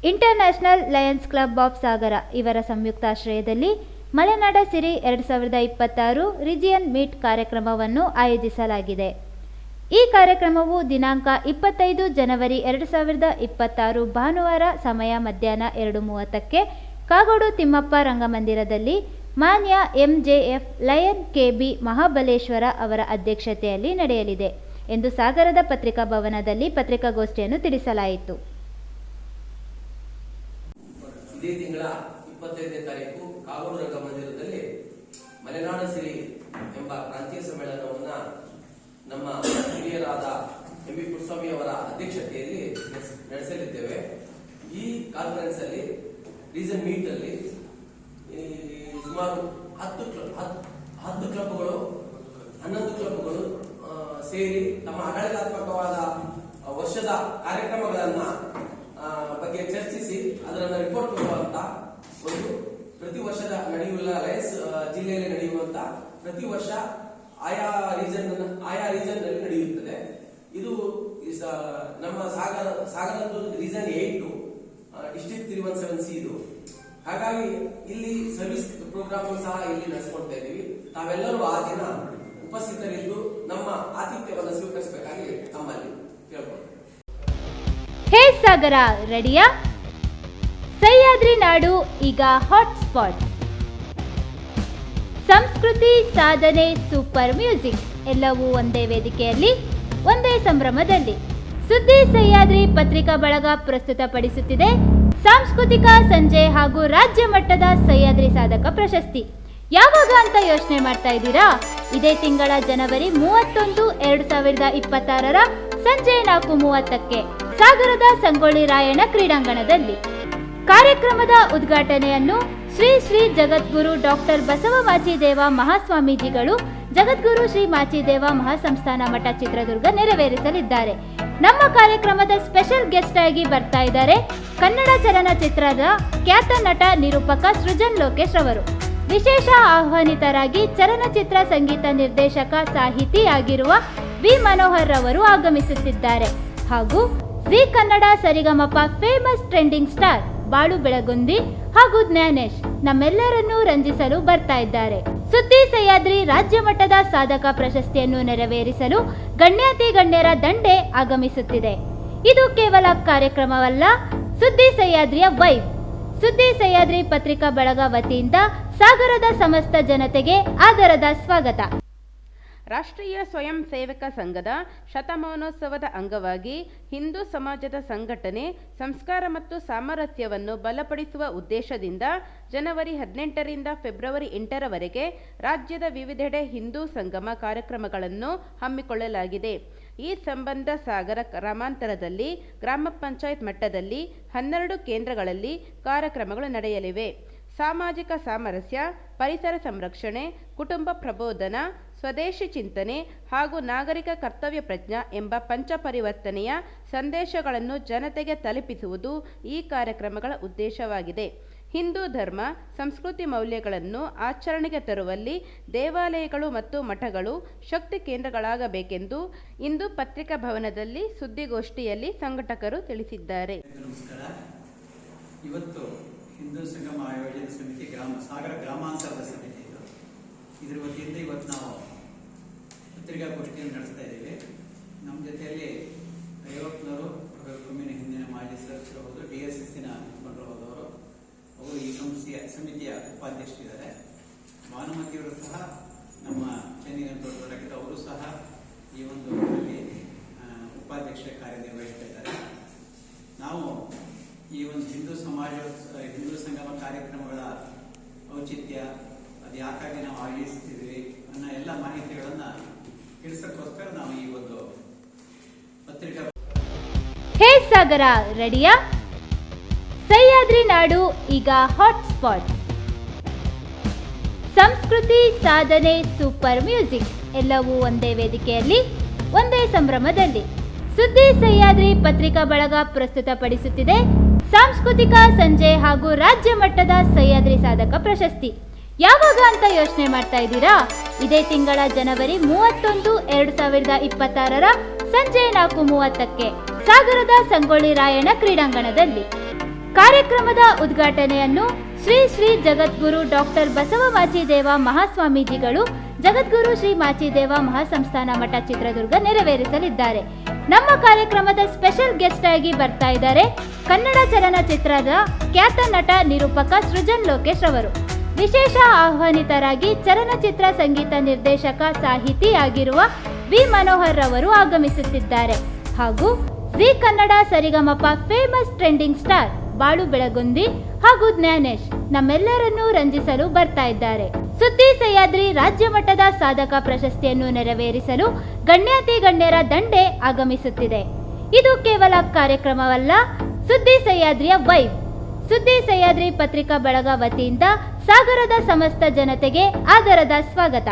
International Lions club of ಸಾಗರ ಇವರ ಸಂಯುಕ್ತಾಶ್ರಯದಲ್ಲಿ ಮಲೆನಾಡ ಸಿರಿ 2026 ರಿಜಿಯನ್ ಮೀಟ್ ಕಾರ್ಯಕ್ರಮವನ್ನು ಆಯೋಜಿಸಲಾಗಿದೆ. ಈ ಕಾರ್ಯಕ್ರಮವು ದಿನಾಂಕ 25 ಜನವರಿ 2026 ಭಾನುವಾರ ಸಮಯ ಮಧ್ಯಾಹ್ನ 2:30ಕ್ಕೆ ಕಾಗೋಡು ತಿಮ್ಮಪ್ಪ ರಂಗಮಂದಿರದಲ್ಲಿ ಮಾನ್ಯ MJF ಲಯನ್ KB ಮಹಾಬಲೇಶ್ವರ ಅವರ ಅಧ್ಯಕ್ಷತೆಯಲ್ಲಿ ನಡೆಯಲಿದೆ ಎಂದು ಸಾಗರದ ಪತ್ರಿಕಾ ಭವನದಲ್ಲಿ ಪತ್ರಿಕಾಗೋಷ್ಠಿಯನ್ನು ತಿಳಿಸಲಾಯಿತು. ಇದೇ ತಿಂಗಳ 25ನೇ ತಾರೀಕು ಕಾಗೋಡು ರಂಗಮಂದಿರದಲ್ಲಿ ಮಲೆನಾಡ ಸಿರಿ ಎಂಬ ಪ್ರಾಂತೀಯ ಸಮ್ಮೇಳನವನ್ನ ನಮ್ಮ ಹಿರಿಯರಾದ MB ಪುಟ್ಟಸ್ವಾಮಿ ಅವರ ಅಧ್ಯಕ್ಷತೆಯಲ್ಲಿ ನಡೆಸಲಿದ್ದೇವೆ. ಈ ಕಾನ್ಫರೆನ್ಸ್ ಅಲ್ಲಿ ರೀಸನ್ ಮೀಟ್ ಅಲ್ಲಿ ಸುಮಾರು 10 ಕ್ಲಬ್ಗಳು 11 ಕ್ಲಬ್ಗಳು ಸೇರಿ ತಮ್ಮ ಆಡಳಿತಾತ್ಮಕವಾದ ವರ್ಷದ ಕಾರ್ಯಕ್ರಮಗಳನ್ನ ಬಗ್ಗೆ ಚರ್ಚಿಸಿ ಅದರನ್ನ ರಿಪೋರ್ಟ್ ಕೊಡುವಂತ ಒಂದು ಪ್ರತಿ ವರ್ಷದ ನಡೆಯುವ ಲಯನ್ಸ್ ಜಿಲ್ಲೆಯಲ್ಲಿ ನಡೆಯುವಂತ ಪ್ರತಿ ವರ್ಷ ಆಯಾ ರೀಜನ್ ನಲ್ಲಿ ನಡೆಯುತ್ತದೆ. ಇದು ನಮ್ಮ ಸಾಗರದ್ದು ರೀಸನ್ 8 ಡಿಸ್ಟ್ರಿಕ್ಟ್ 317C ಇದು. ಹಾಗಾಗಿ ಇಲ್ಲಿ ಸರ್ವಿಸ್ ಪ್ರೋಗ್ರಾಮ್ ಸಹ ಇಲ್ಲಿ ನಡೆಸಿಕೊಡ್ತಾ ಇದ್ದೀವಿ. ತಾವೆಲ್ಲರೂ ಆ ದಿನ ಉಪಸ್ಥಿತರಿದ್ದು ನಮ್ಮ ಆತಿಥ್ಯವನ್ನು ಸ್ವೀಕರಿಸಬೇಕಾಗಿ ತಮ್ಮಲ್ಲಿ ಕೇಳ್ಕೊಳ್ತೇವೆ. ಹೇ ಸಾಗರ ರೆಡಿಯಾ? ಸಹ್ಯಾದ್ರಿ ನಾಡು ಈಗ ಹಾಟ್ಸ್ಪಾಟ್. ಸಂಸ್ಕೃತಿ, ಸಾಧನೆ, ಸೂಪರ್ ಮ್ಯೂಸಿಕ್ ಎಲ್ಲವೂ ಒಂದೇ ವೇದಿಕೆಯಲ್ಲಿ ಒಂದೇ ಸಂಭ್ರಮದಲ್ಲಿ. ಸುದ್ದಿ ಸಹ್ಯಾದ್ರಿ ಪತ್ರಿಕಾ ಬಳಗ ಪ್ರಸ್ತುತಪಡಿಸುತ್ತಿದೆ ಸಾಂಸ್ಕೃತಿಕ ಸಂಜೆ ಹಾಗೂ ರಾಜ್ಯ ಮಟ್ಟದ ಸಹ್ಯಾದ್ರಿ ಸಾಧಕ ಪ್ರಶಸ್ತಿ. ಯಾವಾಗ ಅಂತ ಯೋಚನೆ ಮಾಡ್ತಾ ಇದ್ದೀರಾ? ಇದೇ ತಿಂಗಳ ಜನವರಿ 31, 2026 ಸಂಜೆ 4:30ಕ್ಕೆ ಸಾಗರದ ಸಂಗೊಳ್ಳಿ ರಾಯಣ್ಣ ಕ್ರೀಡಾಂಗಣದಲ್ಲಿ. ಕಾರ್ಯಕ್ರಮದ ಉದ್ಘಾಟನೆಯನ್ನು ಶ್ರೀ ಶ್ರೀ ಜಗದ್ಗುರು ಡಾಕ್ಟರ್ ಬಸವ ಮಾಚಿದೇವ ಮಹಾಸ್ವಾಮೀಜಿಗಳು ಜಗದ್ಗುರು ಶ್ರೀ ಮಾಚಿದೇವ ಮಹಾಸಂಸ್ಥಾನ ಮಠ ಚಿತ್ರದುರ್ಗ ನೆರವೇರಿಸಲಿದ್ದಾರೆ. ನಮ್ಮ ಕಾರ್ಯಕ್ರಮದ ಸ್ಪೆಷಲ್ ಗೆಸ್ಟ್ ಆಗಿ ಬರ್ತಾ ಇದ್ದಾರೆ ಕನ್ನಡ ಚಲನಚಿತ್ರದ ಖ್ಯಾತ ನಟ ನಿರೂಪಕ ಸೃಜನ್ ಲೋಕೇಶ್ ಅವರು. ವಿಶೇಷ ಆಹ್ವಾನಿತರಾಗಿ ಚಲನಚಿತ್ರ ಸಂಗೀತ ನಿರ್ದೇಶಕ ಸಾಹಿತಿ ಆಗಿರುವ ವಿ ಮನೋಹರ್ ಅವರು ಆಗಮಿಸುತ್ತಿದ್ದಾರೆ. ಹಾಗೂ ಜಿ ಕನ್ನಡ ಸರಿಗಮಪ ಫೇಮಸ್ ಟ್ರೆಂಡಿಂಗ್ ಸ್ಟಾರ್ ಬಾಳು ಬೆಳಗುಂದಿ ಹಾಗೂ ಜ್ಞಾನೇಶ್ ನಮ್ಮೆಲ್ಲರನ್ನೂ ರಂಜಿಸಲು ಬರ್ತಾ ಇದ್ದಾರೆ. ಸುದ್ದಿ ಸಹ್ಯಾದ್ರಿ ರಾಜ್ಯ ಮಟ್ಟದ ಸಾಧಕ ಪ್ರಶಸ್ತಿಯನ್ನು ನೆರವೇರಿಸಲು ಗಣ್ಯಾತಿ ಗಣ್ಯರ ದಂಡೆ ಆಗಮಿಸುತ್ತಿದೆ. ಇದು ಕೇವಲ ಕಾರ್ಯಕ್ರಮವಲ್ಲ, ಸುದ್ದಿ ಸಹ್ಯಾದ್ರಿಯ ವೈಬ್. ಸುದ್ದಿ ಸಹ್ಯಾದ್ರಿ ಪತ್ರಿಕಾ ಬಳಗ ವತಿಯಿಂದ ಸಾಗರದ ಸಮಸ್ತ ಜನತೆಗೆ ಆದರದ ಸ್ವಾಗತ. ರಾಷ್ಟ್ರೀಯ ಸ್ವಯಂ ಸೇವಕ ಸಂಘದ ಶತಮಾನೋತ್ಸವದ ಅಂಗವಾಗಿ ಹಿಂದೂ ಸಮಾಜದ ಸಂಘಟನೆ, ಸಂಸ್ಕಾರ ಮತ್ತು ಸಾಮರಸ್ಯವನ್ನು ಬಲಪಡಿಸುವ ಉದ್ದೇಶದಿಂದ ಜನವರಿ 18ರಿಂದ ಫೆಬ್ರವರಿ 8ರವರೆಗೆ ರಾಜ್ಯದ ವಿವಿಧೆಡೆ ಹಿಂದೂ ಸಂಗಮ ಕಾರ್ಯಕ್ರಮಗಳನ್ನು ಹಮ್ಮಿಕೊಳ್ಳಲಾಗಿದೆ. ಈ ಸಂಬಂಧ ಸಾಗರ ಗ್ರಾಮಾಂತರದಲ್ಲಿ ಗ್ರಾಮ ಪಂಚಾಯತ್ ಮಟ್ಟದಲ್ಲಿ 12 ಕೇಂದ್ರಗಳಲ್ಲಿ ಕಾರ್ಯಕ್ರಮಗಳು ನಡೆಯಲಿವೆ. ಸಾಮಾಜಿಕ ಸಾಮರಸ್ಯ, ಪರಿಸರ ಸಂರಕ್ಷಣೆ, ಕುಟುಂಬ ಪ್ರಬೋಧನ, ಸ್ವದೇಶಿ ಚಿಂತನೆ ಹಾಗೂ ನಾಗರಿಕ ಕರ್ತವ್ಯ ಪ್ರಜ್ಞೆ ಎಂಬ ಪಂಚಪರಿವರ್ತನೆಯ ಸಂದೇಶಗಳನ್ನು ಜನತೆಗೆ ತಲುಪಿಸುವುದು ಈ ಕಾರ್ಯಕ್ರಮಗಳ ಉದ್ದೇಶವಾಗಿದೆ. ಹಿಂದೂ ಧರ್ಮ, ಸಂಸ್ಕೃತಿ ಮೌಲ್ಯಗಳನ್ನು ಆಚರಣೆಗೆ ತರುವಲ್ಲಿ ದೇವಾಲಯಗಳು ಮತ್ತು ಮಠಗಳು ಶಕ್ತಿ ಕೇಂದ್ರಗಳಾಗಬೇಕೆಂದು ಇಂದು ಪತ್ರಿಕಾ ಭವನದಲ್ಲಿ ಸುದ್ದಿಗೋಷ್ಠಿಯಲ್ಲಿ ಸಂಘಟಕರು ತಿಳಿಸಿದ್ದಾರೆ. ನಮಸ್ಕಾರ. ಇವತ್ತು ಹಿಂದೂ ಸಂಗಮ ಆಯೋಜನೆ ಸಮಿತಿ ಸಾಗರ ಗ್ರಾಮಾಂತರದ ಸಮಿತಿ ಇದರ ವತಿಯಿಂದ ಇವತ್ತು ನಾವು ಪತ್ರಿಕಾಗೋಷ್ಠಿಯನ್ನು ನಡೆಸ್ತಾ ಇದ್ದೀವಿ. ನಮ್ಮ ಜೊತೆಯಲ್ಲಿ ಐವತ್ನವರು ಒಮ್ಮಿನ ಹಿಂದಿನ ಮಾಜಿ ಸದಸ್ಯರು, DSSನ ಮುಖಂಡರು, ಅವರು ಈ ಸಮಿತಿಯ ಉಪಾಧ್ಯಕ್ಷರಿದ್ದಾರೆ. ಭಾನುಮತಿಯವರು ಸಹ ನಮ್ಮ ಚೆನ್ನಿನ ತೋಟಕ್ಕೆ ಅವರು ಸಹ ಈ ಒಂದು ಉಪಾಧ್ಯಕ್ಷ ಕಾರ್ಯನಿರ್ವಹಿಸ್ತಾ ಇದ್ದಾರೆ. ನಾವು ಈ ಒಂದು ಹಿಂದೂ ಸಂಗಮ ಕಾರ್ಯಕ್ರಮಗಳ ಔಚಿತ್ಯ, ಅದು ಯಾಕಾಗಿ ನಾವು ಆಯೋಜಿಸ್ತಿದ್ವಿ ಅನ್ನೋ ಎಲ್ಲ ಮಾಹಿತಿಗಳನ್ನ ತಿಳಿಸೋಕ್ಕೋಸ್ಕರ ನಾವು ಈ ಒಂದು ಪತ್ರಿಕಾ. ಹೇ ಸಾಗರ ರೆಡಿಯಾ? ಸಹ್ಯಾದ್ರಿ ನಾಡು ಈಗ ಹಾಟ್ಸ್ಪಾಟ್. ಸಂಸ್ಕೃತಿ, ಸಾಧನೆ, ಸೂಪರ್ ಮ್ಯೂಸಿಕ್ ಎಲ್ಲವೂ ಒಂದೇ ವೇದಿಕೆಯಲ್ಲಿ ಒಂದೇ ಸಂಭ್ರಮದಲ್ಲಿ. ಸುದ್ದಿ ಸಹ್ಯಾದ್ರಿ ಪತ್ರಿಕಾ ಬಳಗ ಪ್ರಸ್ತುತಪಡಿಸುತ್ತಿದೆ ಸಾಂಸ್ಕೃತಿಕ ಸಂಜೆ ಹಾಗೂ ರಾಜ್ಯ ಮಟ್ಟದ ಸಹ್ಯಾದ್ರಿ ಸಾಧಕ ಪ್ರಶಸ್ತಿ. ಯಾವಾಗ ಅಂತ ಯೋಚನೆ ಮಾಡ್ತಾ ಇದ್ದೀರಾ? ಇದೇ ತಿಂಗಳ ಜನವರಿ 31, 2026 ಸಂಜೆ 4:30ಕ್ಕೆ ಸಾಗರದ ಸಂಗೊಳ್ಳಿ ರಾಯಣ್ಣ ಕ್ರೀಡಾಂಗಣದಲ್ಲಿ. ಕಾರ್ಯಕ್ರಮದ ಉದ್ಘಾಟನೆಯನ್ನು ಶ್ರೀ ಶ್ರೀ ಜಗದ್ಗುರು ಡಾಕ್ಟರ್ ಬಸವ ಮಾಚಿದೇವ ಮಹಾಸ್ವಾಮೀಜಿಗಳು ಜಗದ್ಗುರು ಶ್ರೀ ಮಾಚಿದೇವ ಮಹಾಸಂಸ್ಥಾನ ಮಠ ಚಿತ್ರದುರ್ಗ ನೆರವೇರಿಸಲಿದ್ದಾರೆ. ನಮ್ಮ ಕಾರ್ಯಕ್ರಮದ ಸ್ಪೆಷಲ್ ಗೆಸ್ಟ್ ಆಗಿ ಬರ್ತಾ ಇದ್ದಾರೆ ಕನ್ನಡ ಚಲನಚಿತ್ರದ ಖ್ಯಾತ ನಟ ನಿರೂಪಕ ಸೃಜನ್ ಲೋಕೇಶ್ ಅವರು. ವಿಶೇಷ ಆಹ್ವಾನಿತರಾಗಿ ಚಲನಚಿತ್ರ ಸಂಗೀತ ನಿರ್ದೇಶಕ ಸಾಹಿತಿ ಆಗಿರುವ ವಿ ಮನೋಹರ್ ರವರು ಆಗಮಿಸುತ್ತಿದ್ದಾರೆ. ಹಾಗೂ ಜಿ ಕನ್ನಡ ಸರಿಗಮಪ ಫೇಮಸ್ ಟ್ರೆಂಡಿಂಗ್ ಸ್ಟಾರ್ ಬಾಳು ಬೆಳಗುಂದಿ ಹಾಗೂ ಜ್ಞಾನೇಶ್ ನಮ್ಮೆಲ್ಲರನ್ನೂ ರಂಜಿಸಲು ಬರ್ತಾ ಇದ್ದಾರೆ. ಸುದ್ದಿ ಸಹ್ಯಾದ್ರಿ ರಾಜ್ಯ ಮಟ್ಟದ ಸಾಧಕ ಪ್ರಶಸ್ತಿಯನ್ನು ನೆರವೇರಿಸಲು ಗಣ್ಯಾತಿ ಗಣ್ಯರ ದಂಡೆ ಆಗಮಿಸುತ್ತಿದೆ. ಇದು ಕೇವಲ ಕಾರ್ಯಕ್ರಮವಲ್ಲ, ಸುದ್ದಿ ಸಹ್ಯಾದ್ರಿಯ ವೈಬ್. ಸುದ್ದಿ ಸಹ್ಯಾದ್ರಿ ಪತ್ರಿಕಾ ಬಳಗ ವತಿಯಿಂದ ಸಾಗರದ ಸಮಸ್ತ ಜನತೆಗೆ ಆದರದ ಸ್ವಾಗತ.